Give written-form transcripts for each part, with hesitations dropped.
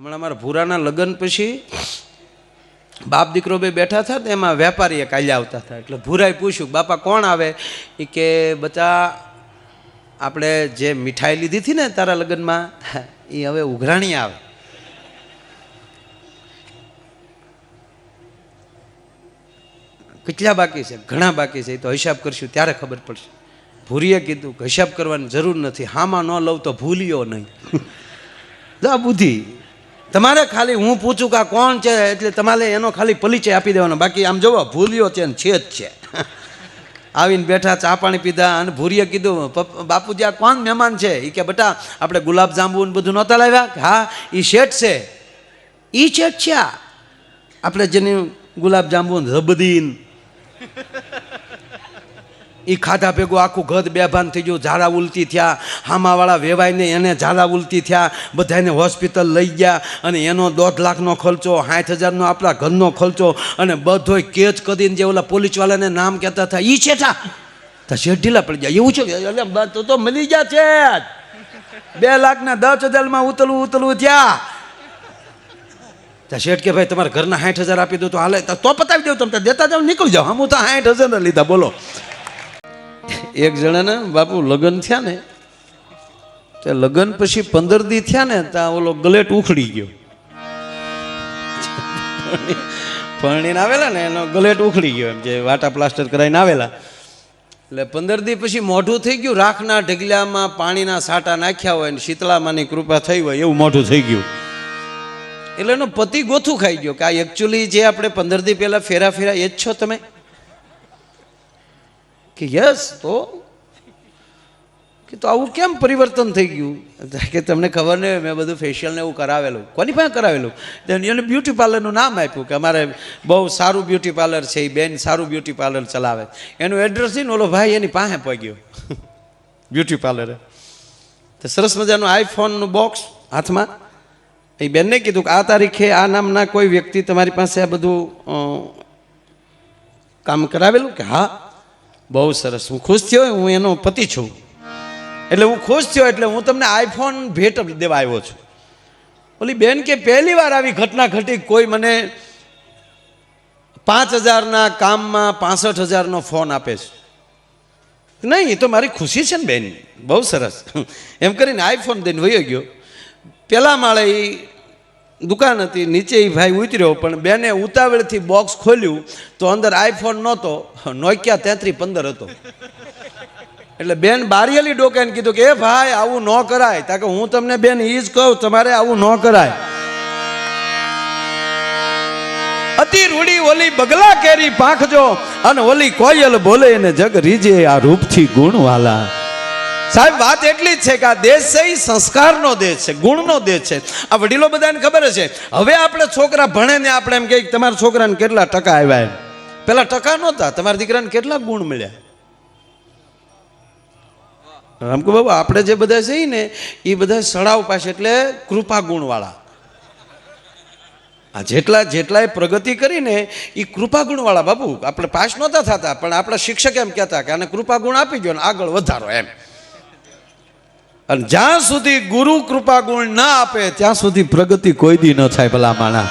હમણાં મારા ભૂરાના લગ્ન પછી બાપ દીકરો બે બેઠા હતા તો એમાં વેપારીએ કાલે આવતા હતા એટલે ભૂરાએ પૂછ્યું બાપા કોણ આવે એ કે બચા આપણે જે મીઠાઈ લીધી હતી ને તારા લગ્નમાં એ હવે ઉઘરાણી આવે. કેટલા બાકી છે? ઘણા બાકી છે. એ તો હિસાબ કરશું ત્યારે ખબર પડશે. ભૂરીએ કીધું કે હિસાબ કરવાની જરૂર નથી, હામાં ન લઉં તો ભૂલ્યો નહીં. જા બુદ્ધિ તમારે ખાલી હું પૂછું કે આ કોણ છે એટલે તમારે એનો ખાલી પરિચય આપી દેવાનો, બાકી આમ જોવો ભૂલ્યો છે ને છે જ છે. આવીને બેઠા, ચા પાણી પીધા અને ભૂરીએ કીધું બાપુજી આ કોણ મહેમાન છે? એ કે બેટા આપણે ગુલાબ જાંબુ ને બધું નહોતા લાવ્યા? હા એ શેઠ છે. એ શેઠ છે આપણે જેની ગુલાબ જાંબુ રબદીન એ ખાધા ભેગું આખું ઘર બેભાન થઈ ગયું, ઝાડા ઉલટી થયા, હામાવાળા વેવાઈને એને ઝાડા ઉલટી થયા, બધાને હોસ્પિટલ લઈ ગયા અને એનો 1.5 લાખનો ખર્ચો, 60,000નો આપણા ઘરનો ખર્ચો અને બધોય કેચ કરીને જે ઓલા પોલીસવાળાને નામ કહેતા હતા એ છેઠા તો શેઠ ઢીલા પડી ગયા. એવું છે એટલે તો મળી ગયા છે 2 લાખના 10,000માં ઉતલવું થયા. શેઠ કે ભાઈ તમારા ઘરના 60,000 આપી દો તો હાલે તો પતાવી દઉં, તમે દેતા જાઓ નીકળી જાઓ. હું તો 60,000 લીધા. બોલો. એક જણાને બાપુ લગ્ન થયા ને તે લગ્ન પછી 15 દી થયા ને ત્યાં ઓલો ગલેટ ઉખડી ગયો. પરણીને આવેલા ને એનો ગલેટ ઉખડી ગયો, એમ જે વાટા પ્લાસ્ટર કરાવીને આવેલા. એટલે 15 દી પછી મોઢું થઈ ગયું રાખના ઢગલામાં પાણીના સાટા નાખ્યા હોય ને શીતળામાની કૃપા થઈ હોય એવું મોઢું થઈ ગયું. એટલે એનો પતિ ગોથું ખાઈ ગયો કે આ એકચ્યુઅલી જે આપણે 15 દી પહેલા ફેરા એ જ છો તમે? કે યસ. તો આવું કેમ પરિવર્તન થઈ ગયું? કે તમને ખબર નહીં મેં બધું ફેશિયલ ને એવું કરાવેલું. કોની પાસે કરાવેલું? એને બ્યુટી પાર્લરનું નામ આપ્યું કે અમારે બહુ સારું બ્યુટી પાર્લર છે, એ બેન સારું બ્યુટી પાર્લર ચલાવે. એનું એડ્રેસ ને ઓલો ભાઈ એની પાસે પહોંચ્યો બ્યુટી પાર્લરે. તો સરસ મજાનું આઈફોનનું બોક્સ હાથમાં. એ બેનને કીધું કે આ તારીખે આ નામના કોઈ વ્યક્તિ તમારી પાસે આ બધું કામ કરાવેલું? કે હા. બહુ સરસ, હું ખુશ થયો, હું એનો પતિ છું. એટલે હું ખુશ થયો એટલે હું તમને આઈફોન ભેટ દેવા આવ્યો છું. ઓલી બેન કે પહેલી વાર આવી ઘટના ઘટી, કોઈ મને 5,000ના કામમાં 65,000નો ફોન આપે છે. નહીં એ તો મારી ખુશી છે ને બેન, બહુ સરસ. એમ કરીને આઈફોન દઈને વયો ગયો. પેલા માળે એ દુકાન હતી, નીચે એ ભાઈ ઉતર્યો, પણ બેને ઉતાવળથી બોક્સ ખોલ્યું તો અંદર આઈફોન નહોતો, નોકિયા 3315 હતો. એટલે બેન બારીયેલી ડોકાઈને કીધું કે એ ભાઈ આવું ન કરાય. તા કે હું તમને બેન એ જ કહું તમારે આવું ન કરાય. અતિ રૂડી ઓલી બગલા કેરી પાંખજો અને ઓલી કોયલ બોલે ને જગ રીજે આ રૂપથી ગુણવાલા. સાહેબ વાત એટલી જ છે કે આ દેશ છે એ સંસ્કારનો દેશ છે, ગુણનો દેશ છે. આ વડીલો બધાને ખબર છે. હવે આપણે છોકરા ભણે ને આપણે એમ કહીએ તમારા છોકરાને કેટલા ટકા આવ્યા, એમ પેલા ટકા નહોતા, તમારા દીકરાને કેટલા ગુણ મળ્યા. રામકુ બાબુ આપણે જે બધા છે ને એ બધા સડાવ પાસે એટલે કૃપા ગુણવાળા. આ જેટલાય પ્રગતિ કરીને એ કૃપા ગુણવાળા બાબુ. આપણે પાસ નહોતા થતા પણ આપણા શિક્ષક એમ કહેતા કે આને કૃપા ગુણ આપી ગયો ને આગળ વધારો એમ. અને જ્યાં સુધી ગુરુ કૃપા ગુણ ના આપે ત્યાં સુધી પ્રગતિ કોઈ દી ન થાય ભલા માણા.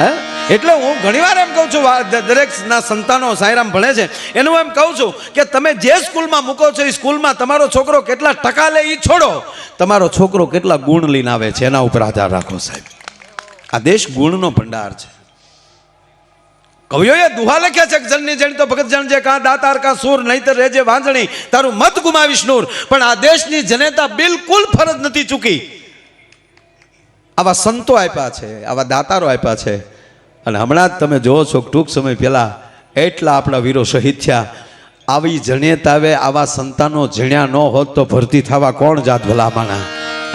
હે એટલે હું ઘણીવાર એમ કહું છું, દરેક ના સંતાનો સાંઈરામ ભણે છે એનું એમ કહું છું કે તમે જે સ્કૂલમાં મૂકો છો એ સ્કૂલમાં તમારો છોકરો કેટલા ટકા લે એ છોડો, તમારો છોકરો કેટલા ગુણ લઈને આવે છે એના ઉપર આધાર રાખો સાહેબ. આ દેશ ગુણનો ભંડાર છે. કવિઓએ દુહા લખ્યા છે કે જનની જણી તો ભગત જણજે કા દાતાર કા સૂર નહીતર રેજે વાંજણી તારું મત ગુમાવીશ નૂર. પણ આ દેશની જનતા બિલકુલ ફરજ નથી ચૂકી. આવા સંતો આપ્યા છે, આવા દાતારો આપ્યા છે. અને હમણાં જ તમે જોવો છો ટૂંક સમય પહેલા એટલા આપણા વીરો શહીદ થયા. આવી જણેત આવે, આવા સંતાનો જણ્યા ન હોત તો ભરતી થવા કોણ જાત ભલા માણા?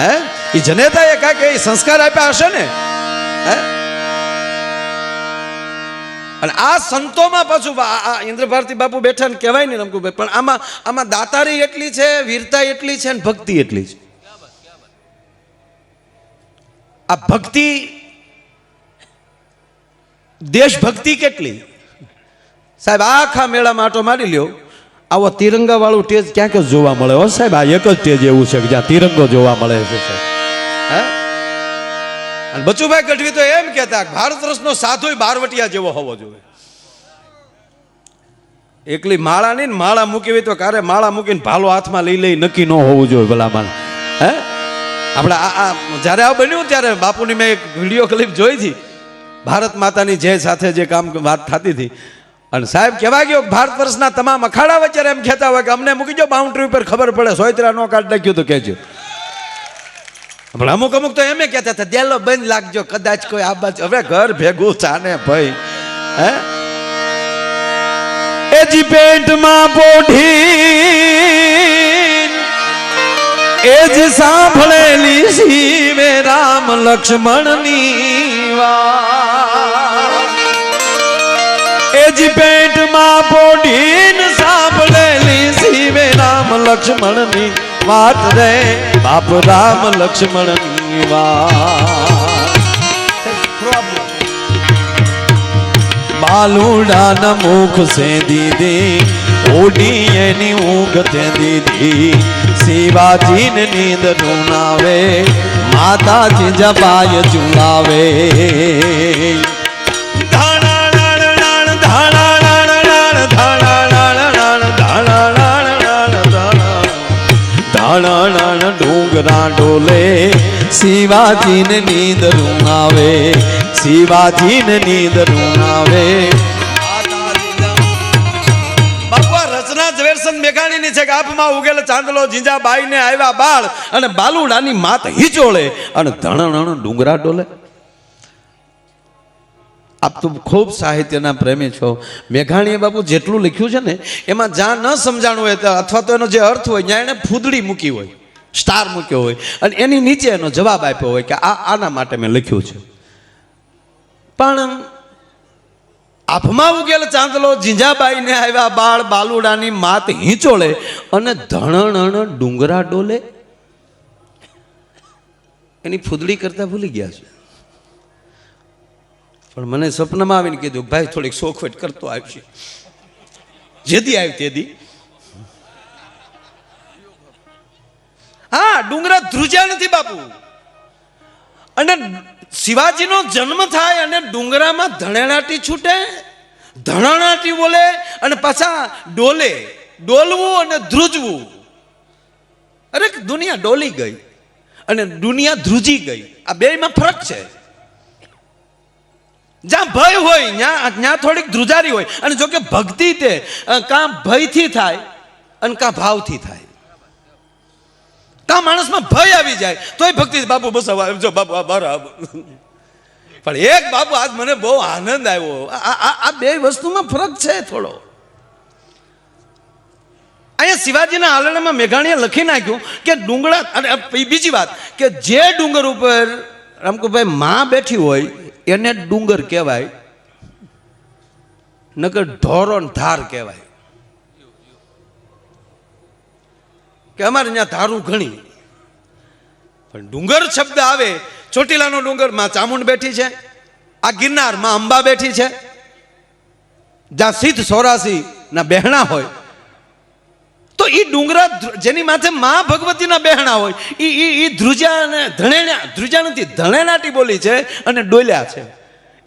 હે એ જનેતાએ કાંઈક એ સંસ્કાર આપ્યા હશે ને. હે અને આ સંતોમાં પાછું આ ઇન્દ્રભારતી બાપુ બેઠા ને કહેવાય ને રમકુભાઈ, પણ આમાં દાતારી એટલી છે, વીરતા એટલી છે ને ભક્તિ એટલી છે. આ ભક્તિ, દેશભક્તિ કેટલી સાહેબ. આખા મેળામાં આટો મારી લ્યો, આવો તિરંગા વાળું ટેજ ક્યાંક જ જોવા મળે હો સાહેબ. આ એક જ ટેજ એવું છે કે જ્યાં તિરંગો જોવા મળે છે સાહેબ. હે અને બચુભાઈ ગઢવી તો એમ કહેતા ભારત વર્ષનો સાધુ બારવટિયા જેવો હોવો જોઈએ. એકલી માળા નહીં ને માળા મૂકી હોય તો કારે માળા મૂકીને ભાલો હાથમાં લઈ નક્કી ન હોવું જોઈએ ભલામાં. હે આપણે આ જ્યારે આ બન્યું ત્યારે બાપુની મેં એક વિડીયો ક્લિપ જોઈ હતી, ભારત માતાની જય સાથે જે કામ વાત થતી હતી. અને સાહેબ કહેવા ગયો ભારત વર્ષના તમામ અખાડા વચ્ચે એમ કહેતા હોય કે અમને મૂકી જો બાઉન્ડ્રી ઉપર, ખબર પડે સોયત્રા નો કાઢ નાખ્યું તો કહેજો. પણ અમુક તો એમ કહેતા હતા દેલો બંધ લાગજો, કદાચ કોઈ આ બાજુ. હવે ઘર ભેગું ચાને ભાઈ. હે એજી પેટમાં પોઢી એજ સાંભળેલી શિવે રામ લક્ષ્મણની વાત. એજી પેટમાં પોઢીને સાંભળેલી શિવે રામ લક્ષ્મણની વાત રે બાપ, રામ લક્ષ્મણની વાત. બાલુડાના મુખ સે દીદી ઓડી એની ઊંઘ તે દીદી, શિવાજીને નીંદ રૂનાવે માતાજી જબાય ઝુલાવે. ડુંગરા ડોલે શિવાજીને નીંદ રૂનાવે, શિવાજીને નીંદ રૂનાવે. બાપા રચના ઝવેરચંદ મેઘાણીની છે કે આપમાં ઉગેલ ચાંદલો જીંજાબાઈને આવ્યા બાળ, અને બાલુડાની માત હિચોળે અને ધણ ડુંગરા ડોલે. આપ તો ખૂબ સાહિત્યના પ્રેમી છો. મેઘાણીએ બાપુ જેટલું લખ્યું છે ને એમાં જ્યાં ન સમજાણું હોય અથવા તો એનો જે અર્થ હોય ત્યાં એને ફૂદડી મૂકી હોય, સ્ટાર મૂક્યો હોય, અને એની નીચે એનો જવાબ આપ્યો હોય કે આના માટે મેં લખ્યું છે. પણ આફમાં ઉગેલ ચાંદલો જીંજાબાઈને આવ્યા બાળ, બાલુડાની માત હિંચોળે અને ધણ ડુંગરા ડોલે. એની ફૂદડી કરતા ભૂલી ગયા છે. પણ મને સપનામાં આવીને કીધું ભાઈ થોડીક સોખવટ કરતો આવશે. જેદી આવી તેદી હા ડુંગરા ધ્રુજ્યા નથી બાપુ. અને શિવાજીનો જન્મ થાય અને ડુંગરામાં ધણેણાટી છૂટે, ધણણાટી બોલે અને પાછા ડોલે. ડોલવું અને ધ્રુજવું, અરે દુનિયા ડોલી ગઈ અને દુનિયા ધ્રુજી ગઈ. આ બેમાં ફરક છે. જ્યાં ભય હોય ત્યાં થોડીક ધ્રુજારી હોય. અને જો કે ભક્તિ તે કાં ભયથી થાય અને કાં ભાવથી થાય. કાં માણસમાં ભય આવી જાય તોય ભક્તિ બાપુ બસ જો બાપુ બરાબર. પણ એક બાપુ આજ મને બહુ આનંદ આવ્યો. આ બે વસ્તુમાં ફરક છે થોડો. અહીંયા શિવાજીના આલણામાં મેઘાણીએ લખી નાખ્યું કે ડુંગરા. અને બીજી વાત કે જે ડુંગર ઉપર રામકુભાઈ માં બેઠી હોય એને ડુંગર કહેવાય, નકર ઢોરો ધાર કહેવાય. કે અમારે ત્યાં ધારું ઘણી, પણ ડુંગર શબ્દ આવે, ચોટીલાનો ડુંગર માં ચામુંડ બેઠી છે, આ ગિરનાર માં અંબા બેઠી છે, જ્યાં સિદ્ધ સોરાસી ના બહેણા હોય, તો એ ડુંગરા જેની માથે માં ભગવતીના બહેણા હોય એ ધ્રુજા અને ધ્રુજા નથી, ધણેનાટી બોલી છે અને ડોલ્યા છે.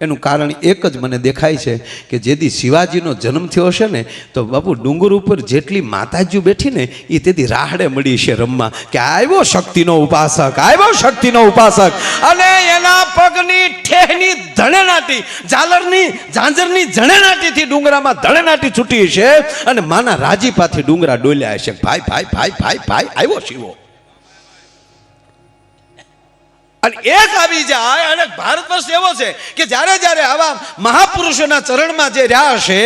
એનું કારણ એક જ મને દેખાય છે કે જેથી શિવાજીનો જન્મ થયો હશે ને તો બાપુ ડુંગર ઉપર જેટલી માતાજીઓ બેઠી ને એ તેથી રાહડે મળી છે રમવા કે આવ્યો શક્તિનો ઉપાસક, આવ્યો શક્તિનો ઉપાસક. અને એના પગની ઠેહની ધણેનાટી, ઝાંઝરની ધણેનાટીથી ડુંગરામાં ધણેનાટી છૂટી છે અને માના રાજીપાથી ડુંગરા ડોલ્યા છે. ભાઈ ભાઈ ભાઈ ભાઈ ભાઈ આવ્યો શિવો. અને એક આવી જાય. અને ભારત વર્ષ એવો છે કે જ્યારે જ્યારે આવા મહાપુરુષોના ચરણમાં જે રહ્યા છે,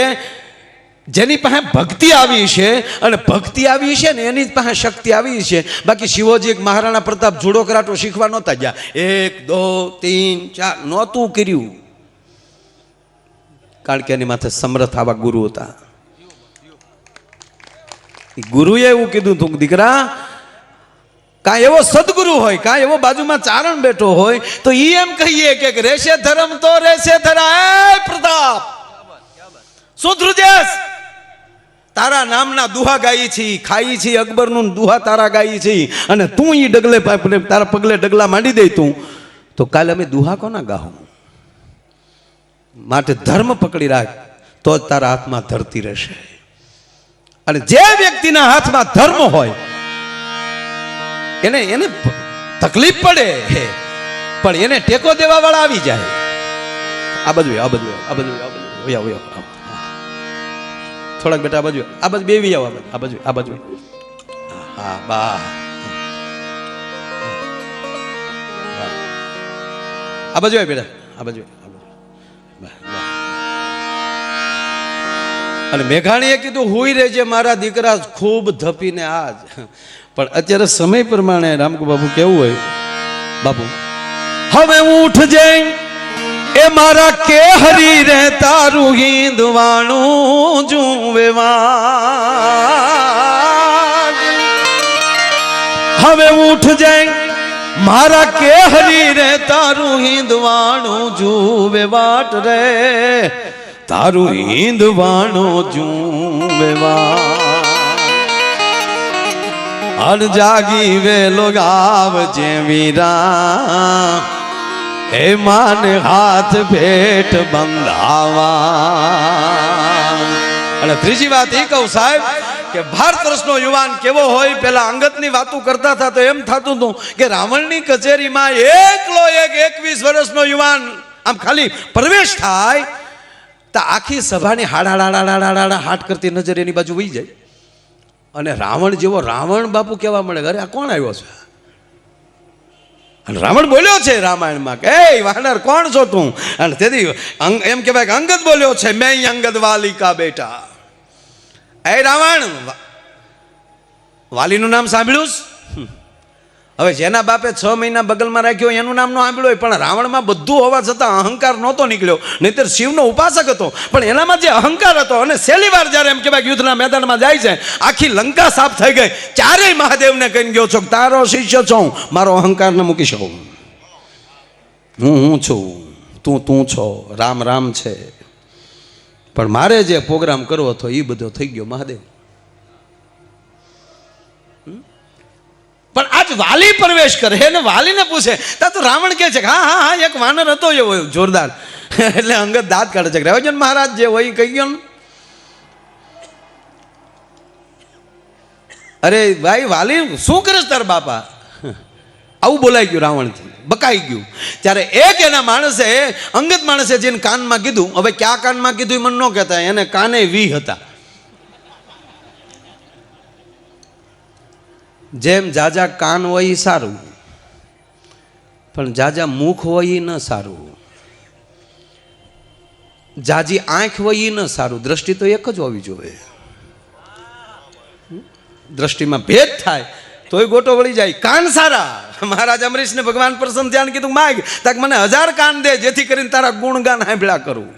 જેની પાસે ભક્તિ આવી છે, અને ભક્તિ આવી છે ને એની પાસે શક્તિ આવી છે. બાકી શિવજી મહારાણા પ્રતાપ જુડો કરાટો શીખવા નહોતા ગયા. 1 2 3 4 નહોતું કર્યું, કારણ કે એની માથે સમર્થ આવા ગુરુ હતા. ગુરુએ એવું કીધું તું દીકરા, કાં એવો સદગુરુ હોય, કાં એવો બાજુમાં ચારણ બેઠો હોય તો ઈ એમ કહીએ કે રેશે ધર્મ તો રેશે ધરા. પ્રતાપ શું ધ્રુજેશ, તારા નામના દુહા ગાઈ છી, ખાઈ છી અકબરનું દુહા તારા ગાઈ છી, અને તું ઈ ડગલે તારા પગલે ડગલા માંડી દે તું તો કાલે અમે દુહા કોના ગાહું? માટે ધર્મ પકડી રાખ, તો જ તારા હાથમાં ધરતી રહેશે. અને જે વ્યક્તિના હાથમાં ધર્મ હોય એને તકલીફ પડે, પણ એને ટેકો દેવા વાળા આવી જાય. આ બાજુ થોડાક બેટા આ બાજુ બેવી આવો, આ બાજુ હા બા આ બાજુ બેટા આ બાજુ. અને મેઘાણીએ કીધું હુઈ રહેજે મારા દીકરા, ખૂબ ધપીને આજ. પણ અત્યારે સમય પ્રમાણે રામકુ બાબુ કેવું હોય બાબુ, હવે ઉઠજે એ મારા કે હરી રે તારું હિંદવાણું જુવેવા. હવે ઉઠજે મારા કે હરી રે તારું હિંદવાણું જુવે વાટ રે, તારું હિંદવાણું જુવેવા. અન જાગી વેલો ગાવજે વીરા, હે માને હાથ ભેટ બંધાવા. અને ત્રીજી વાત એ કહું સાહેબ કે ભારત વર્ષનો યુવાન કેવો હોય, પેલા અંગતની વાતો કરતા હતા તો એમ થતું હતું કે રાવણની કચેરીમાં એકલો એક 21 વર્ષનો યુવાન આમ ખાલી પ્રવેશ થાય તો આખી સભાની હાડા હાટ કરતી નજર એની બાજુ વહી જાય. અને રાવણ જેવો રાવણ બાપુ કેવા મળે, અરે આ કોણ આવ્યો છે? અને રાવણ બોલ્યો છે રામાયણમાં કે એ વાનર કોણ છો તું? અને તેથી એમ કહેવાય કે અંગદ બોલ્યો છે, મેં અંગદ વાલી કા બેટા. એ રાવણ, વાલીનું નામ સાંભળ્યું? હવે જેના બાપે 6 મહિના બગલમાં રાખ્યો એનું નામ ન સાંભળ્યું, પણ રાવણમાં બધું હોવા છતાં અહંકાર નહોતો નીકળ્યો. નહીંતર શિવનો ઉપાસક હતો, પણ એનામાં જે અહંકાર હતો. અને છેલ્લી વાર જ્યારે એમ કહેવાય યુદ્ધના મેદાનમાં જાય છે, આખી લંકા સાફ થઈ ગઈ, ચારેય મહાદેવને કહીને ગયો છો તારો શિષ્ય છું, મારો અહંકાર ન મૂકી શકું. હું છું, તું છો, રામ રામ છે, પણ મારે જે પ્રોગ્રામ કરવો હતો એ બધો થઈ ગયો મહાદેવ. પણ આજ વાલી પ્રવેશ કરે અને વાલીને પૂછે તો રાવણ કહે છે કે હા હા હા એક વાનર હતો એવો જોરદાર. એટલે અંગદ દાંત કાઢે છે કે રહેવજન મહારાજ જે હોય કહી ગયો. અરે ભાઈ વાલી શું કરે તાર બાપા? આવું બોલાઈ ગયું રાવણથી, બકાઈ ગયું. ત્યારે એક એના માણસે અંગત માણસે જેને કાનમાં કીધું, હવે ક્યાં કાનમાં કીધું એ મને ન કહેતા, એને કાને વી હતા. જેમ જાજા કાન હોય એ સારું, પણ જાજા મુખ હોય એ ન સારું. જાજી આંખ હોય એ ન સારું. દ્રષ્ટિ તો એક જ હોવી જોઈએ. દ્રષ્ટિમાં ભેદ થાય તોય ગોટો વળી જાય. કાન સારા. મહારાજ અમરીશને ભગવાન પ્રસન્ન ધ્યાન કીધું માગ તાક મને 1000 કાન દે, જેથી કરીને તારા ગુણગાન સાંભળ્યા કરું.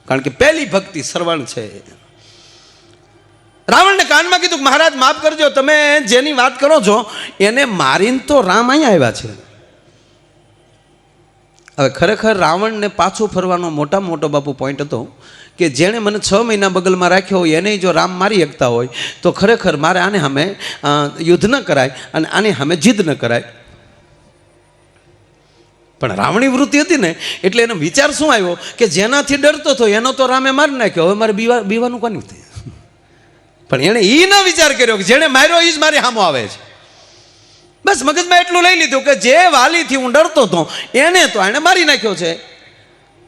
કારણ કે પહેલી ભક્તિ શ્રવણ છે. રાવણને કાનમાં કીધું મહારાજ માફ કરજો, તમે જેની વાત કરો છો એને મારીને તો રામ અહીંયા આવ્યા છે. હવે ખરેખર રાવણને પાછું ફરવાનો મોટામાં મોટો બાપુ પોઈન્ટ હતો કે જેણે મને 6 મહિના બગલમાં રાખ્યો હોય એને જો રામ મારી શકતા હોય તો ખરેખર મારે આને સામે યુદ્ધ ન કરાય અને આની સામે જીદ ન કરાય. પણ રાવણી વૃત્તિ હતી ને એટલે એનો વિચાર શું આવ્યો કે જેનાથી ડરતો હતો એનો તો રામે મારી નાખ્યો, હવે મારે બીવાનું કોની થયું? પણ એણે એ ન વિચાર કર્યો કે જેણે માર્યો એ જ મારી સામો આવે છે. બસ મગજમાં એટલું લઈ લીધું કે જે વાલીથી હું ડરતો હતો એને તો એણે મારી નાખ્યો છે.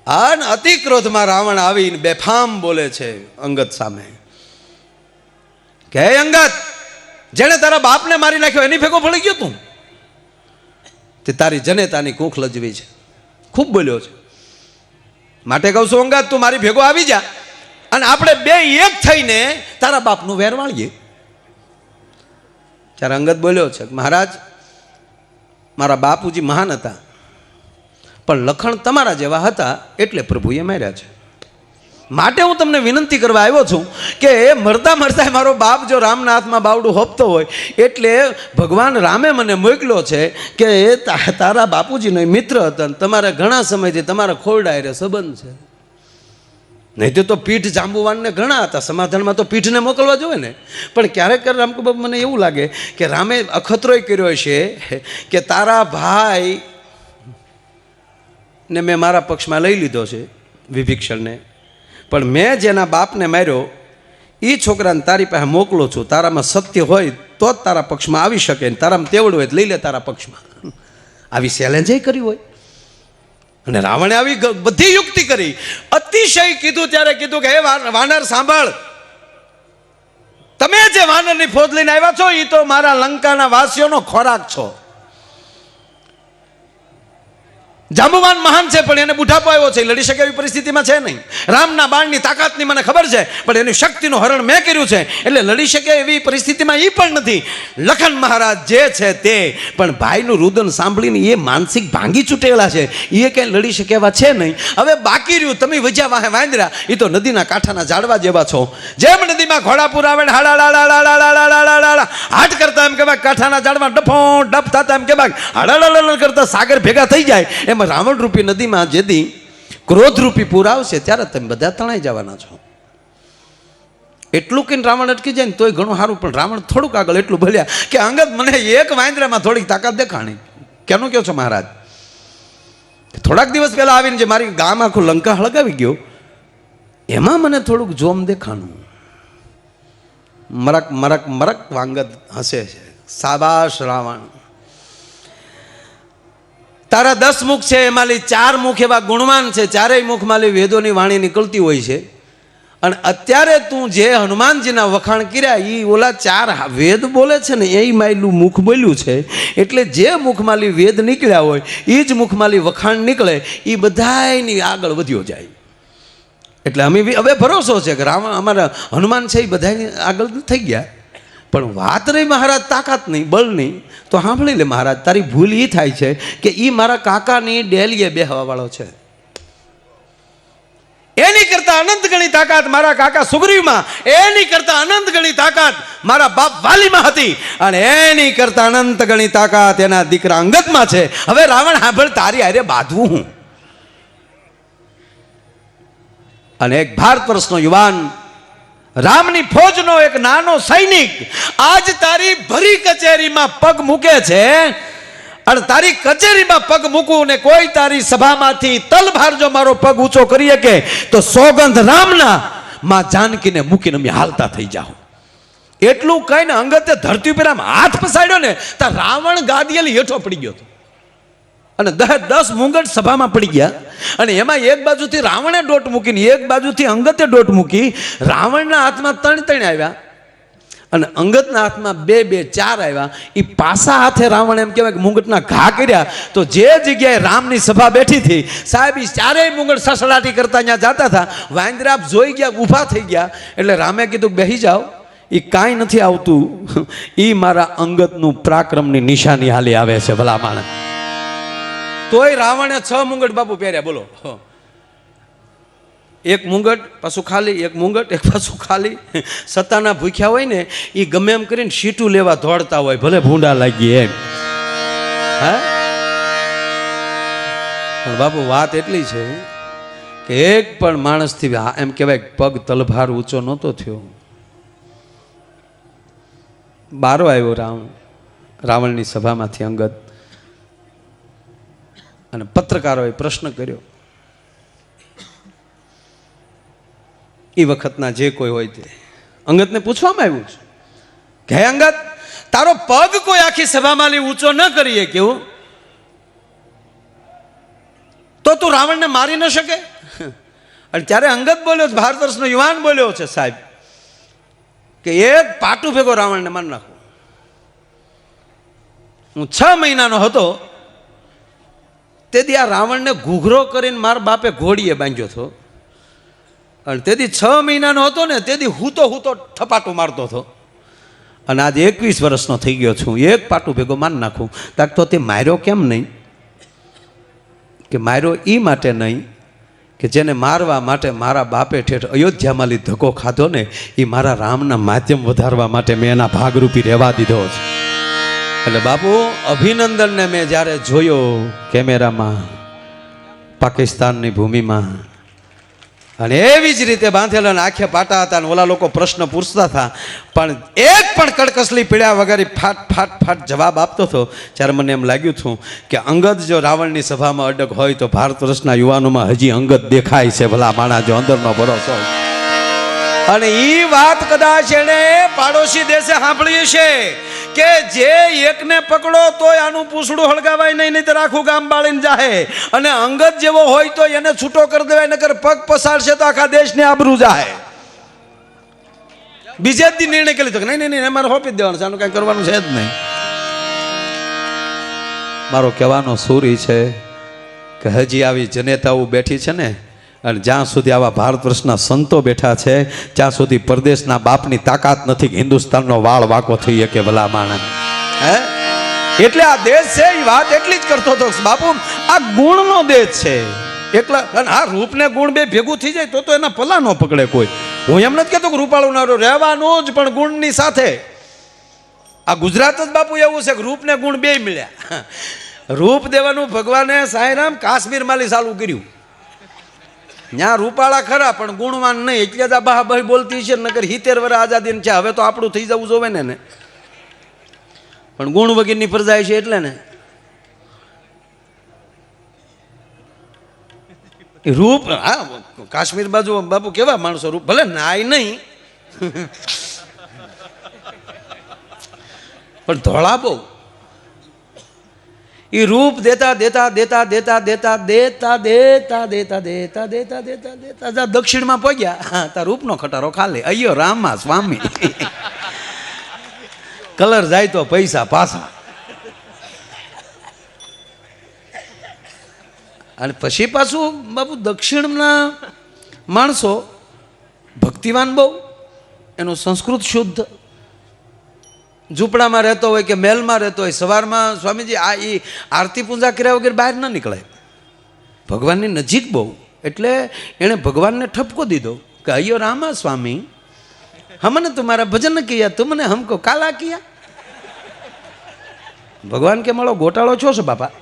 અને અતિ ક્રોધમાં રાવણ આવીને બેફામ બોલે છે અંગદ સામે કે હે અંગદ, જેણે તારા બાપને મારી નાખ્યો એની ભેગો ભળી ગયો તું? તે તારી જનેતાની કૂખ લજવી છે. ખૂબ બોલ્યો છે. માટે કહું છું અંગદ, તું મારી ભેગો આવી જા અને આપણે બે એક થઈને તારા બાપનું વેર વાળીએ. ત્યારે અંગદ બોલ્યો છે મહારાજ, મારા બાપુજી મહાન હતા, પણ લખણ તમારા જેવા હતા એટલે પ્રભુએ માર્યા છે. માટે હું તમને વિનંતી કરવા આવ્યો છું કે મરતા મરતા મારો બાપ જો રામના હાથમાં બાવડું હોપતો હોય એટલે ભગવાન રામે મને મોકલ્યો છે કે તારા બાપુજીનો મિત્ર હતા, તમારા ઘણા સમયથી તમારા ખોરડા હારે સંબંધ છે. નહીં તો પીઠ જાંબુવાનને ઘણા હતા, સમાધાનમાં તો પીઠને મોકલવા જોઈએ ને. પણ ક્યારેક રામકુ બાપુ મને એવું લાગે કે રામે અખતરોય કર્યો છે કે તારા ભાઈ ને મેં મારા પક્ષમાં લઈ લીધો છે વિભીક્ષણને, પણ મેં જેના બાપને માર્યો એ છોકરાને તારી પાસે મોકલું છું, તારામાં સત્ય હોય તો જ તારા પક્ષમાં આવી શકે, ને તારામાં તેવડ હોય તો લઈ લે તારા પક્ષમાં. આવી ચેલેન્જે કરી હોય. અને રાવણે આવી બધી યુક્તિ કરી, અતિશય કીધું. ત્યારે કીધું કે હે વાનર સાંભળ, તમે જે વાનરની ફોજ લઈને આવ્યા છો એ તો મારા લંકાના વાસીઓનો ખોરાક છો. જાંબુવાન મહાન છે પણ એને બુઢાપો આવ્યો છે, લડી શકે એવી પરિસ્થિતિમાં છે નહીં. રામના બાણની તાકાતની મને ખબર છે, પણ એની શક્તિનું હરણ મેં કર્યું છે, એટલે લડી શકે એવી પરિસ્થિતિમાં એ પણ નથી. લખન મહારાજ જે છે તે પણ ભાઈનું રુદન સાંભળીને એ માનસિક ભાંગી છૂટેલા છે, એ ક્યાંય લડી શકે એવા છે નહીં. હવે બાકી રહ્યું તમે વજ્યા વાહે વાંદરા, એ તો નદીના કાંઠાના ઝાડવા જેવા છો. જેમ નદીમાં ઘોડાપુર આવે હાટ કરતા એમ કે કાંઠાના ઝાડવા ડફો ડફ થતા એમ કે હડાળાળ કરતા સાગર ભેગા થઈ જાય, એમ રાવણ રૂપી નદીમાં જેથી ક્રોધ રૂપી પૂર આવશે ત્યારે તમે બધા તણાઈ જવાના છો. એટલું કહીને રાવણ અટકી જાય ને તોય ઘણું સારું, પણ રાવણ થોડુંક આગળ એટલું બોલ્યા કે અંગદ મને એક વાંદરામાં થોડીક તાકાત દેખાણી. કેનું કહો છો મહારાજ? થોડાક દિવસ પહેલા આવીને જે મારી ગામ આખું લંકા હળગાવી ગયો એમાં મને થોડુંક જોમ દેખાણું. મરક મરક મરક વાંગદ હસે છે. સાબાશ રાવણ, તારા 10 મુખ છે, એમાંથી 4 મુખ એવા ગુણવાન છે, 4 મુખમાંથી વેદોની વાણી નીકળતી હોય છે. અને અત્યારે તું જે હનુમાનજીના વખાણ કર્યા એ ઓલા 4 વેદ બોલે છે ને એ માયલું મુખ બોલ્યું છે, એટલે જે મુખમાંથી વેદ નીકળ્યા હોય એ જ મુખમાંથી વખાણ નીકળે, એ બધાયની આગળ વધ્યો જાય. એટલે અમે હવે ભરોસો છે કે રામ અમારા હનુમાન છે એ બધા આગળ થઈ ગયા. પણ વાત રહી મહારાજ તાકાત નહીં, બળ નહીં, તો સાંભળી લે મહારાજ, તારી ભૂલ એ થાય છે કે એ મારા કાકાની ડેલીએ બેહવા વાળો છે. એની કરતા અનંત ગણી તાકાત મારા કાકા સુગ્રીવમાં, એની કરતા અનંત ગણી તાકાત મારા બાપ વાલીમાં હતી, અને એની કરતા અનંત ગણી તાકાત એના દીકરા અંગદમાં છે. હવે રાવણ સાંભળ, તારી હારે બાંધવું હું. અને એક ભારત વર્ષનો યુવાન, રામની ફોજનો એક નાનો સૈનિક આજ તારી ભરી કચેરીમાં પગ મૂકે છે, અને તારી કચેરીમાં પગ મૂકું ને કોઈ તારી સભામાંથી તલભાર જો મારો પગ ઊંચો કરી શકે તો સોગંધ રામના માં જાનકીને મૂકીને અમે હાલતા થઈ જાઓ. એટલું કહીને અંગતે ધરતી ઉપર આમ હાથ પસાડ્યો ને તો રાવણ ગાદીએલી હેઠો પડી ગયો હતો, અને 10 મુંગટ સભામાં પડી ગયા. અને એમાં એક બાજુથી રાવણે દોટ મૂકીને એક બાજુથી અંગતે દોટ મૂકી. રાવણના હાથમાં 3 આવ્યા અને અંગતના હાથમાં 2 4 આવ્યા. એ પાસા હાથે રાવણ એમ કહેવાય કે મુંગટના ઘા કર્યા. તો જે જગ્યાએ રામની સભા બેઠી હતી સાહેબ, એ 4 મુંગટ સસડાટી કરતા ત્યાં જતા હતા. વાંદરા જોઈ ગયા, ઊભા થઈ ગયા. એટલે રામે કીધું બેસી જાઓ, એ કાંઈ નથી આવતું, એ મારા અંગતનું પરાક્રમની નિશાની હાલી આવે છે ભલા માણસ. તોય રાવણે 6 મુંગટ બાપુ પહેર્યા. બોલો, એક મુંગટ પાછું ખાલી, એક મુંગટ એક પાછું ખાલી. સત્તાના ભૂખ્યા હોય ને એ ગમે એમ કરીને સીટું લેવા દોડતા હોય, ભલે ભૂંડા લાગી એમ. હા, પણ બાપુ વાત એટલી છે કે એક પણ માણસથી એમ કહેવાય પગ તલભાર ઊંચો નહોતો થયો. બારો આવ્યો રાવણની સભામાંથી અંગદ, અને પત્રકારોએ પ્રશ્ન કર્યો. એ વખતના જે કોઈ હોય તે અંગદને પૂછવામાં આવ્યું છે કે હે અંગદ, તારો પગ કોઈ આખી સભામાં ઊંચો ન કરીએ કેવું, તો તું રાવણને મારી ન શકે? અને ત્યારે અંગદ બોલ્યો, ભારત વર્ષનો યુવાન બોલ્યો છે સાહેબ, કે એક પાટું ભેગો રાવણને મારી નાખું. હું 6 મહિનાનો હતો તેથી આ રાવણને ઘૂઘરો કરીને મારા બાપે ઘોડીએ બાંધ્યો હતો. અને તેથી 6 મહિનાનો હતો ને તેથી હું તો થપાટું મારતો હતો. અને આજે 21 વર્ષનો થઈ ગયો છું, એક પાટું ભેગો મારી નાખું. તાક તો તે માર્યો કેમ નહીં? કે માર્યો એ માટે નહીં કે જેને મારવા માટે મારા બાપે ઠેઠ અયોધ્યામાં ધક્કો ખાધો ને, એ મારા રામના માધ્યમ વધારવા માટે મેં એના ભાગરૂપી રહેવા દીધો છે. એટલે બાપુ, અભિનંદનને મેં જ્યારે જોયો કેમેરામાં પાકિસ્તાનની ભૂમિમાં, અને એવી જ રીતે બાંધેલા અને આંખે પાટા હતા અને ઓલા લોકો પ્રશ્ન પૂછતા હતા, પણ એક પણ કડકસલી પીડ્યા વગર ફાટ ફાટ ફાટ જવાબ આપતો હતો. ત્યારે મને એમ લાગ્યું હતું કે અંગદ જો રાવણની સભામાં અડગ હોય તો ભારત વર્ષના યુવાનોમાં હજી અંગદ દેખાય છે. ભલા માણા જો અંદરનો ભરોસો હોય. અને એ વાત કદાચ એને પાડોશી દેશે સાંભળી છે કે જે એકને પકડો તોય આનું પૂછડું હળગાવાય નહીં, નહીં તો આખું ગામ બાળીને જાહે. અને અંગત જેવો હોય તો એને છૂટો કરી દેવાય, નકર પગ પસારશે તો આખા દેશને આબરૂ જાહે. બીજે જ દી નિર્ણય કરી લીધો કે નહીં નહીં અમારે હોપી જ દેવાનું છે, આનું કઈ કરવાનું છે જ નહીં. મારો કહેવાનો સૂરી છે કે હજી આવી જનેતાઓ બેઠી છે ને, અને જ્યાં સુધી આવા ભારત વર્ષના સંતો બેઠા છે ત્યાં સુધી પરદેશના બાપની તાકાત નથી કે હિન્દુસ્તાનનો વાળ વાંકો થઈ શકે. ભલા માણસ હે એટલે આ દેશ છે એ વાત એટલી જ કરતો હતો બાપુ, આ ગુણનો દેશ છે એકલા. અને આ રૂપ ને ગુણ બે ભેગું થઈ જાય તો એના પલ્લા ન પકડે કોઈ. હું એમ નથી કહેતો કે રૂપાળું ના રહેવાનું જ, પણ ગુણની સાથે. આ ગુજરાત જ બાપુ એવું છે કે રૂપ ને ગુણ બે મળ્યા. રૂપ દેવાનું ભગવાને સાંઈરામ કાશ્મીર માલી ચાલુ કર્યું. ત્યાં રૂપાળા ખરા પણ ગુણવાન નહીં, એટલે જ આ બહાબહી બોલતી છે. નકર 70 વર્ષ આઝાદી છે, હવે તો આપણું થઈ જવું જોવે ને. પણ ગુણ વગરની પ્રજા છે એટલે ને રૂપ. હા કાશ્મીર બાજુ બાપુ કેવા માણસો, રૂપ ભલે નાય નહીં પણ ધોળા બહુ. એ રૂપ દેતા દેતા દેતા દેતા દેતા દેતા દેતા દેતા દેતા દેતા દેતા દેતા દક્ષિણમાં પહોંચ્યા તા રૂપનો ખટારો ખાલી. અయ్యో રામા સ્વામી. કલર જાય તો પૈસા પાછા. અને પછી પાછું બાપુ દક્ષિણના માણસો ભક્તિવાન બહુ, એનું સંસ્કૃત શુદ્ધ. ઝૂંપડામાં રહેતો હોય કે મહેલમાં રહેતો હોય, સવારમાં સ્વામીજી આ એ આરતી પૂજા કર્યા વગર બહાર ન નીકળાય. ભગવાનની નજીક બહુ, એટલે એણે ભગવાનને ઠપકો દીધો કે અయ్యో રામા સ્વામી, हमने तुम्हारा भजन किया, तुमने हमको काला किया. ભગવાન કે મારો ગોટાળો છો છે બાપા,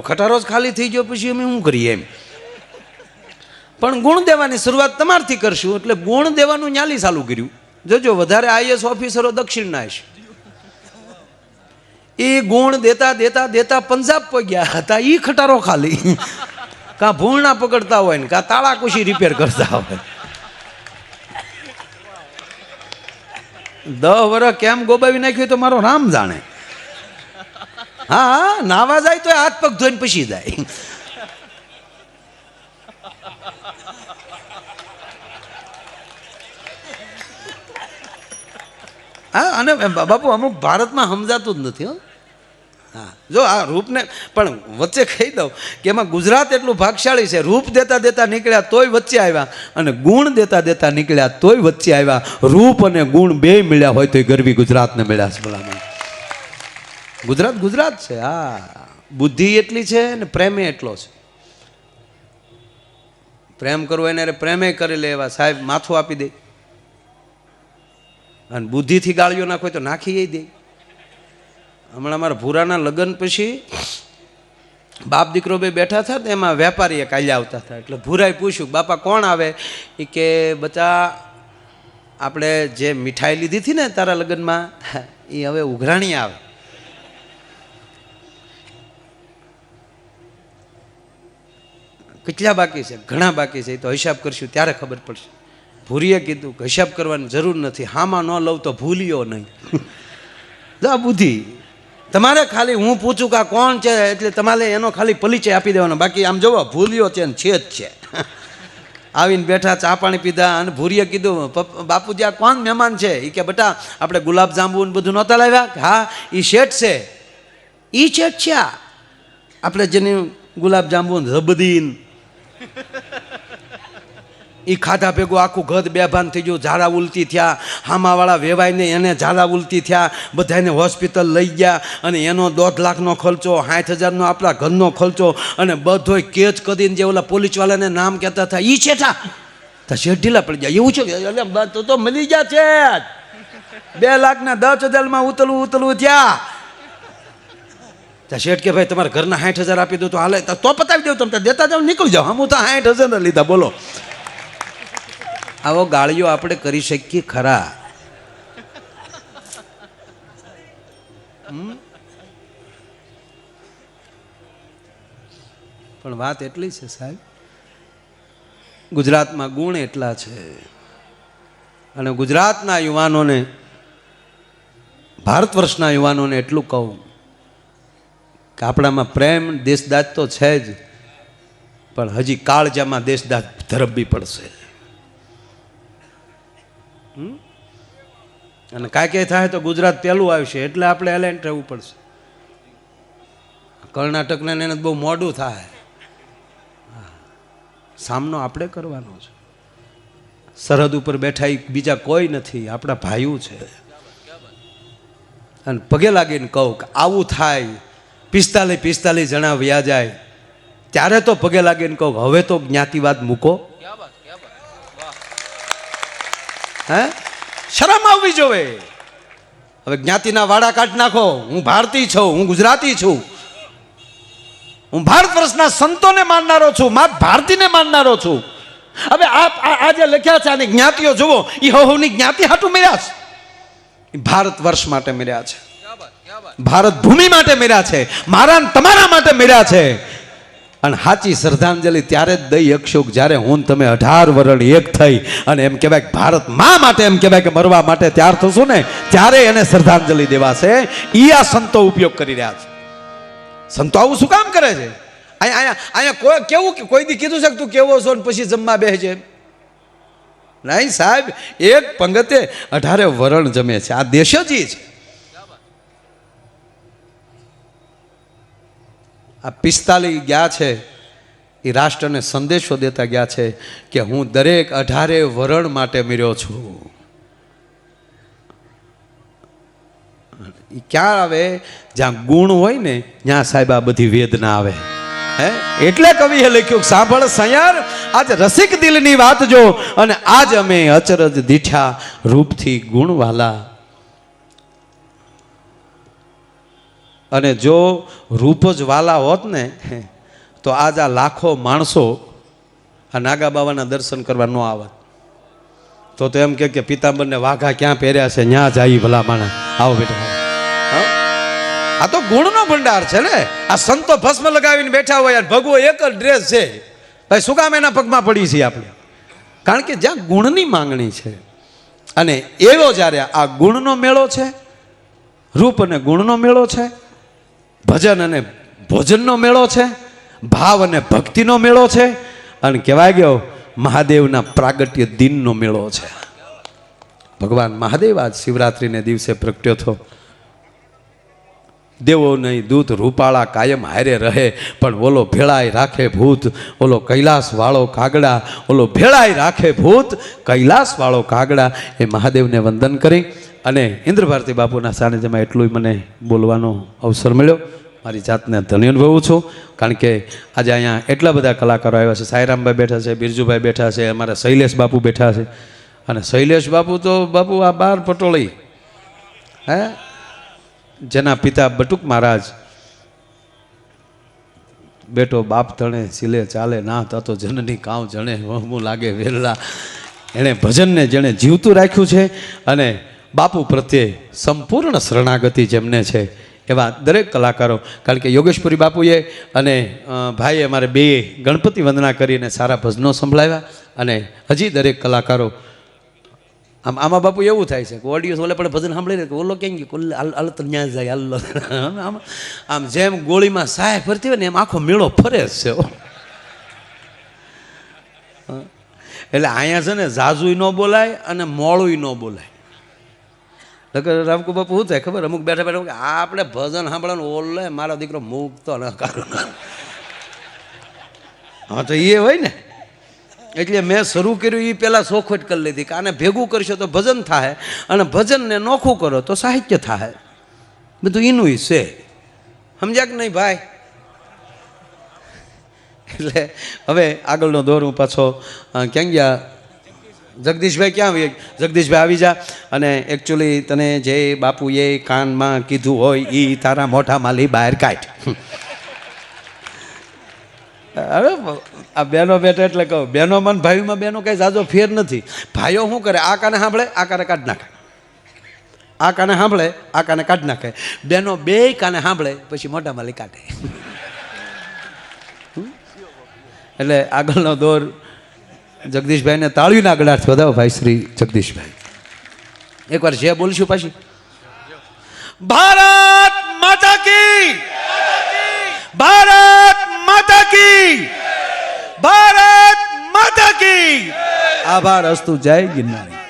ખટારો જ ખાલી થઈ ગયો પછી અમે શું કરીએ એમ. પણ ગુણ દેવાની શરૂઆત તમારથી કરશું, એટલે ગુણ દેવાનું ન્યાલી ચાલુ કર્યું. જોજો વધારે આઈએસ ઓફિસરો દક્ષિણના હશે. એ ગુણ દેતા દેતા દેતા પંજાબ પગ્યા હતા. એ ખટારો ખાલી કાં ભૂલના પકડતા હોય ને કાં તાળા કુશી રિપેર કરતા હોય. 10 વર્ષ કેમ ગોબાવી નાખ્યું તો મારો રામ જાણે. હા નાવા જાય તો હાથ પગ ધોઈને પછી જાય. હા અને બાપુ અમુક ભારતમાં સમજાતું જ નથી. હા જો આ રૂપને પણ વચ્ચે કહી દઉં કે એમાં ગુજરાત એટલું ભાગશાળી છે. રૂપ દેતા દેતા નીકળ્યા તોય વચ્ચે આવ્યા, અને ગુણ દેતા દેતા નીકળ્યા તોય વચ્ચે આવ્યા. રૂપ અને ગુણ બે મળ્યા હોય તોય ગરવી ગુજરાતને મળ્યા છે. ભલામાં ગુજરાત ગુજરાત છે. હા બુદ્ધિ એટલી છે ને પ્રેમે એટલો છે. પ્રેમ કરવો એને પ્રેમે કરી લે એવા સાહેબ માથું આપી દે, અને બુદ્ધિથી ગાળીઓ નાખો તો નાખી દે. હમણાં અમારા ભૂરાના લગ્ન પછી બાપ દીકરો બે બેઠા હતા, એમાં વેપારીએ કાલ્યા આવતા હતા. એટલે ભૂરાએ પૂછ્યું બાપા કોણ આવે? એ કે બચા આપણે જે મીઠાઈ લીધી હતી ને તારા લગ્નમાં એ હવે ઉઘરાણી આવે. કેટલા બાકી છે? ઘણા બાકી છે, તો હિસાબ કરશું ત્યારે ખબર પડશે. ભૂરીએ કીધું કે હિસાબ કરવાની જરૂર નથી, હામાં ન લઉં તો ભૂલ્યો નહીં. જા બુદ્ધિ તમારે ખાલી હું પૂછું કે આ કોણ છે એટલે તમારે એનો ખાલી પરિચય આપી દેવાનો. બાકી આમ જોવો ભૂલ્યો છે ને છે જ છે. આવીને બેઠા, ચા પાણી પીધા, અને ભૂરીએ કીધું બાપુજી આ કોણ મહેમાન છે? એ કે બેટા આપણે ગુલાબ જાંબુ ને બધું નહોતા લાવ્યા? હા એ શેઠ છે. એ શેઠ છે આપણે જેની ગુલાબ જાંબુ રબદીન એ ખાધા ભેગું આખું ઘર બેભાન થઈ ગયું. ઝાડા ઉલટી થયા, હામાવાળા વેવાઈને એને ઝાડા ઉલટી થયા, બધાને હોસ્પિટલ લઈ ગયા, અને એનો 1.5 લાખનો ખર્ચો, 60,000નો આપણા ઘરનો ખર્ચો, અને બધોય કેચ કરીને જે ઓલા પોલીસવાળાને નામ કહેતા હતા એ છેઠા તો શેઠ ઢીલા પડી જાય. એવું છે એટલે તો મળી ગયા છે. 2 લાખના 10,000માં ઉતલવું થયા. ત્યાં શેઠ કે ભાઈ તમારા ઘરના 60,000 આપી દો તો હાલે, તો પતાવી દો, તમે દેતા જાઓ, નીકળી જાઓ. હું તો 60,000 લીધા, બોલો. આવો ગાળીઓ આપણે કરી શકીએ ખરા? પણ વાત એટલી છે સાહેબ, ગુજરાતમાં ગુણ એટલા છે, અને ગુજરાતના યુવાનોને, ભારત વર્ષના યુવાનોને એટલું કહું કે આપણામાં પ્રેમ દેશદાજ તો છે જ, પણ હજી કાળજામાં દેશદાજ ધરબવી પડશે. અને કાંઈ કંઈ થાય તો ગુજરાત પહેલું આવશે, એટલે આપણે એલર્ટ રહેવું પડશે. કર્ણાટકને એને બહુ મોડું થાય, સામનો આપણે કરવાનો છે. સરહદ ઉપર બેઠા બીજા કોઈ નથી, આપણા ભાઈઓ છે. અને પગે લાગીને કહું કે આવું થાય, 45 જણા વ્યા જાય, ત્યારે તો પગે લાગીને કહું હવે તો જ્ઞાતિવાદ મૂકો. હે, શરમ આવવી જોવે. હવે જ્ઞાતિના વાડા કાઢી નાખો. હું ભારતીય છું, હું ગુજરાતી છું, હું ભારત વર્ષના સંતોને માનનારો છું, મા ભારતીને માનનારો છું. હવે આ જે લખ્યા છે આની જ્ઞાતિઓ જુઓ, એ હોની જ્ઞાતિ હાટું મેળ્યા છે, ભારત વર્ષ માટે મેળ્યા છે, ભારત ભૂમિ માટે મેળ્યા છે, મારા તમારા માટે મેળ્યા છે. અને સાચી શ્રદ્ધાંજલિ ત્યારે જ દઈ શકશો જ્યારે હું તમે 18 વરણ એક થઈ અને એમ કહેવાય કે ભારત મા માટે, એમ કહેવાય કે મરવા માટે તૈયાર થશું ને, ત્યારે એને શ્રદ્ધાંજલિ દેવાશે. એ આ સંતો ઉપયોગ કરી રહ્યા છે. સંતો આવું શું કામ કરે છે? અહીંયા કોઈ કેવું, કોઈ દી કીધું છે કે તું કેવો છો ને પછી જમવા બેસે? નહીં સાહેબ, એક પંગતે 18 વરણ જમે છે. આ દેશ જ છે. આ 45 ગયા છે, એ રાષ્ટ્રને સંદેશો દેતા ગયા છે કે હું દરેક 18 વરણ માટે મર્યો છું. એ ક્યાં આવે? જ્યાં ગુણ હોય ને ત્યાં સાહેબ આ બધી વેદના આવે. હે, એટલે કવિએ લખ્યું, સાંભળ સયાર આજ રસિક દિલની વાત જો, અને આજ અમે અચરજ દીઠ્યા રૂપથી ગુણવાલા. અને જો રૂપ જ વાલા હોત ને તો આજ આ લાખો માણસો આ નાગા બાવાના દર્શન કરવા ન આવત. તો એમ કે પિતાંબરને વાઘા ક્યાં પહેર્યા છે, ત્યાં જાય ભલા માણા. આવો બેટા, આ તો ગુણનો ભંડાર છે ને. આ સંતો ભસ્મ લગાવીને બેઠા હોય, ભગવો એક જ ડ્રેસ છે, ભાઈ શું કામ એના પગમાં પડી છે આપણે? કારણ કે જ્યાં ગુણની માંગણી છે. અને એવો જ્યારે આ ગુણનો મેળો છે, રૂપ અને ગુણનો મેળો છે, ભજન અને ભોજનનો મેળો છે, ભાવ અને ભક્તિનો મેળો છે, અને કહેવાય ગયો મહાદેવના પ્રાગટ્ય દિનનો મેળો છે. ભગવાન મહાદેવ આજ શિવરાત્રિને દિવસે પ્રગટ્યો થયો. દેવો નહીં દૂત રૂપાળા કાયમ હારે રહે, પણ ઓલો ભેળાય રાખે ભૂત, ઓલો કૈલાસ વાળો કાગડા, ઓલો ભેળાય રાખે ભૂત, કૈલાસ વાળો કાગડા. એ મહાદેવને વંદન કરી અને ઇન્દ્ર ભારતી બાપુના સાનિધ્યમાં એટલું મને બોલવાનો અવસર મળ્યો. મારી જાતને ધન્ય અનુભવું છું, કારણ કે આજે અહીંયા એટલા બધા કલાકારો આવ્યા છે. સાંઈરામભાઈ બેઠા છે, બિરજુભાઈ બેઠા છે, અમારા શૈલેષ બાપુ બેઠા છે. અને શૈલેષ બાપુ તો બાપુ આ 12 પટોળી, હે, જેના પિતા બટુક મહારાજ, બેટો બાપ તણે સિલે ચાલે ના થતો જનની કાવ જણે વહમું લાગે વેરલા. એણે ભજનને જેણે જીવતું રાખ્યું છે અને બાપુ પ્રત્યે સંપૂર્ણ શરણાગતિ જેમને છે, એવા દરેક કલાકારો. કારણ કે યોગેશપુરી બાપુએ અને ભાઈએ અમારે 2 ગણપતિ વંદના કરીને સારા ભજનો સંભળાવ્યા. અને હજી દરેક કલાકારો આમાં બાપુ એવું થાય છે કે ઓડિયો ઓલે પણ ભજન સાંભળી કે ઓલો કેમ કે હાલ તો ન્યા જાય હાલ. આમ જેમ ગોળીમાં સાય ફરતી હોય ને એમ આખો મેળો ફરે છે. એટલે અહીંયા છે ને ઝાઝુય ન બોલાય અને મોળુય ન બોલાય. રામકુ બાપુ શું થાય ખબર? અમુક બેઠા બેઠા આપણે ભજન સાંભળવાનું ઓલે મારો દીકરો મૂકતો ન કાઢો. હા તો એ હોય ને, એટલે મેં શરૂ કર્યું એ પહેલાં ચોખવટ કરી લીધી કે આને ભેગું કરશો તો ભજન થાય, અને ભજનને નોખું કરો તો સાહિત્ય થાય. બધું એનું છે, સમજ્યા કે નહીં ભાઈ? એટલે હવે આગળનો દોર હું પાછો ક્યાં ગયા? જગદીશભાઈ ક્યાં આવી? જગદીશભાઈ આવી જા. અને એકચ્યુઅલી તને જે બાપુએ કાનમાં કીધું હોય એ તારા મોઢામાં લઈ બહાર કાઢ. હવે આ બેનો બેઠા એટલે કહું, બેનોમાં ને ભાઈઓમાં બેનો કંઈ ઝાઝો ફેર નથી. ભાઈઓ શું કરે, આ કાને સાંભળે, આ કાને કાઢી નાખે, આ કાને સાંભળે, આ કાને કાઢી નાખે. બેનો બે કાને સાંભળે પછી મોઢામાં લઈ કાઢે. એટલે આગળનો દોર જગદીશભાઈને તાળીના ગળાટ વધાવો. ભાઈ શ્રી જગદીશભાઈ એકવાર જે બોલશું પાછી. ભારત માતા કી, ભારત માતા કી, ભારત માતા કી. આભાર અસ્તુ. જય ગિરનારી.